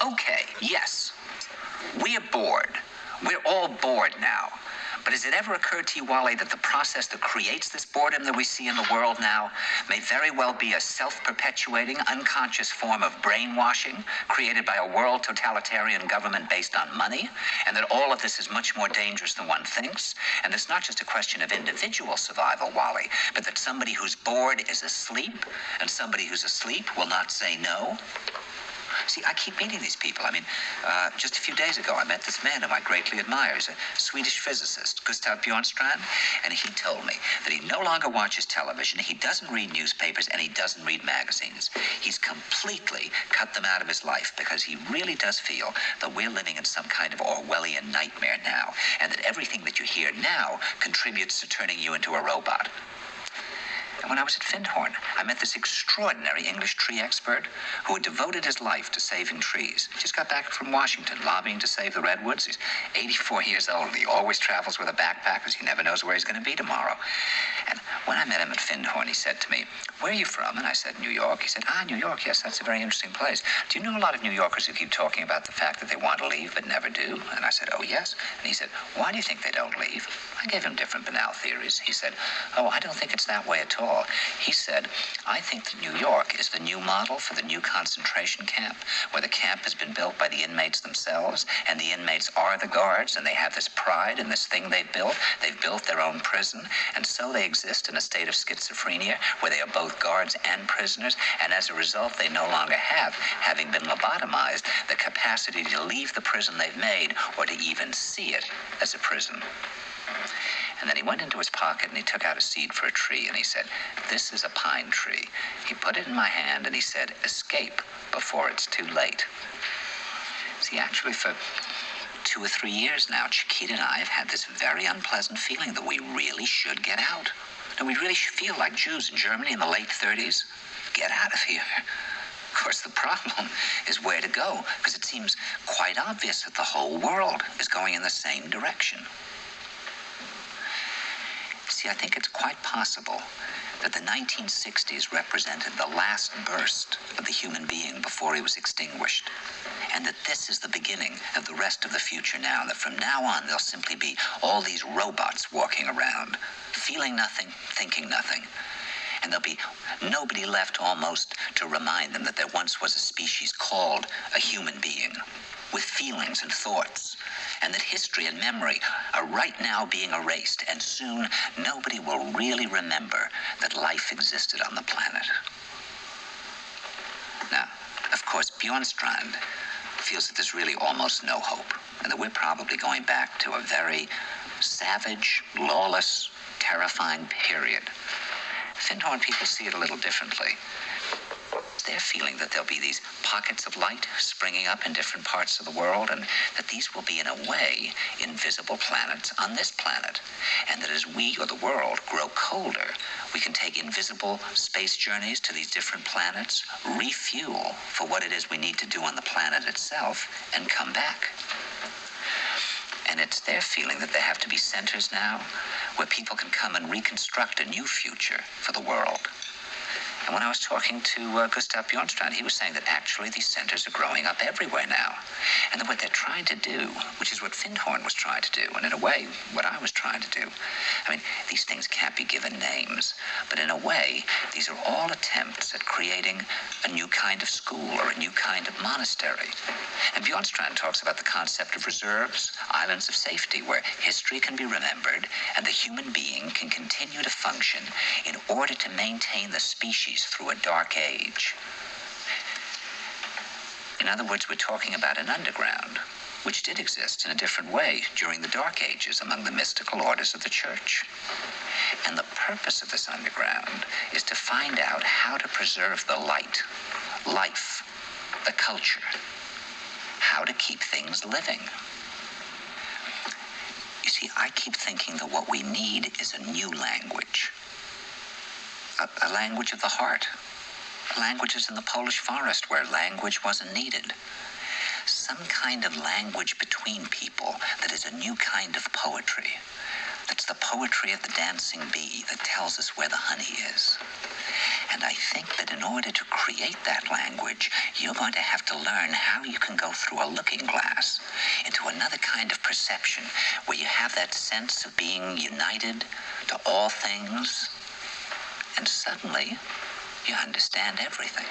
Okay, yes, we're bored. We're all bored now. But has it ever occurred to you, Wally, that the process that creates this boredom that we see in the world now may very well be a self-perpetuating, unconscious form of brainwashing created by a world totalitarian government based on money, and that all of this is much more dangerous than one thinks, and it's not just a question of individual survival, Wally, but that somebody who's bored is asleep, and somebody who's asleep will not say no? See, I keep meeting these people. Just a few days ago, I met this man whom I greatly admire. He's a Swedish physicist, Gustav Bjornstrand, and he told me that he no longer watches television, he doesn't read newspapers, and he doesn't read magazines. He's completely cut them out of his life because he really does feel that we're living in some kind of Orwellian nightmare now, and that everything that you hear now contributes to turning you into a robot. And when I was at Findhorn, I met this extraordinary English tree expert who had devoted his life to saving trees. He just got back from Washington, lobbying to save the redwoods. He's 84 years old, and he always travels with a backpack because he never knows where he's going to be tomorrow. And when I met him at Findhorn, he said to me, "Where are you from?" And I said, "New York." He said, "New York, yes, that's a very interesting place. Do you know a lot of New Yorkers who keep talking about the fact that they want to leave but never do?" And I said, "Oh, yes." And he said, "Why do you think they don't leave?" I gave him different banal theories. He said, "Oh, I don't think it's that way at all." He said, "I think that New York is the new model for the new concentration camp, where the camp has been built by the inmates themselves, and the inmates are the guards, and they have this pride in this thing they've built. They've built their own prison, and so they exist in a state of schizophrenia, where they are both guards and prisoners, and as a result, they no longer have, having been lobotomized, the capacity to leave the prison they've made, or to even see it as a prison." And then he went into his pocket and he took out a seed for a tree and he said, "This is a pine tree." He put it in my hand and he said, "Escape before it's too late." See, actually for 2 or 3 years now, Chiquita and I have had this very unpleasant feeling that we really should get out. And we really should feel like Jews in Germany in the late 30s. Get out of here. Of course, the problem is where to go, because it seems quite obvious that the whole world is going in the same direction. See, I think it's quite possible that the 1960s represented the last burst of the human being before he was extinguished, and that this is the beginning of the rest of the future now, and that from now on there'll simply be all these robots walking around, feeling nothing, thinking nothing, and there'll be nobody left almost to remind them that there once was a species called a human being, with feelings and thoughts, and that history and memory are right now being erased, and soon nobody will really remember that life existed on the planet. Now, of course, Bjornstrand feels that there's really almost no hope, and that we're probably going back to a very savage, lawless, terrifying period. Findhorn people see it a little differently. They're feeling that there'll be these pockets of light springing up in different parts of the world, and that these will be, in a way, invisible planets on this planet. And that as we, or the world, grow colder, we can take invisible space journeys to these different planets, refuel for what it is we need to do on the planet itself, and come back. And it's their feeling that there have to be centers now where people can come and reconstruct a new future for the world. And when I was talking to Gustav Bjornstrand, he was saying that actually these centers are growing up everywhere now. And that what they're trying to do, which is what Findhorn was trying to do, and in a way, what I was trying to do. I mean, these things can't be given names, but in a way, these are all attempts at creating a new kind of school or a new kind of monastery. And Bjornstrand talks about the concept of reserves, islands of safety, where history can be remembered and the human being can continue to function in order to maintain the species through a dark age. In other words, we're talking about an underground, which did exist in a different way during the Dark Ages among the mystical orders of the Church. And the purpose of this underground is to find out how to preserve the light, life, the culture, how to keep things living. You see, I keep thinking that what we need is a new language. A language of the heart. Languages in the Polish forest where language wasn't needed. Some kind of language between people that is a new kind of poetry. That's the poetry of the dancing bee that tells us where the honey is. And I think that in order to create that language, you're going to have to learn how you can go through a looking glass into another kind of perception where you have that sense of being united to all things, and suddenly you understand everything.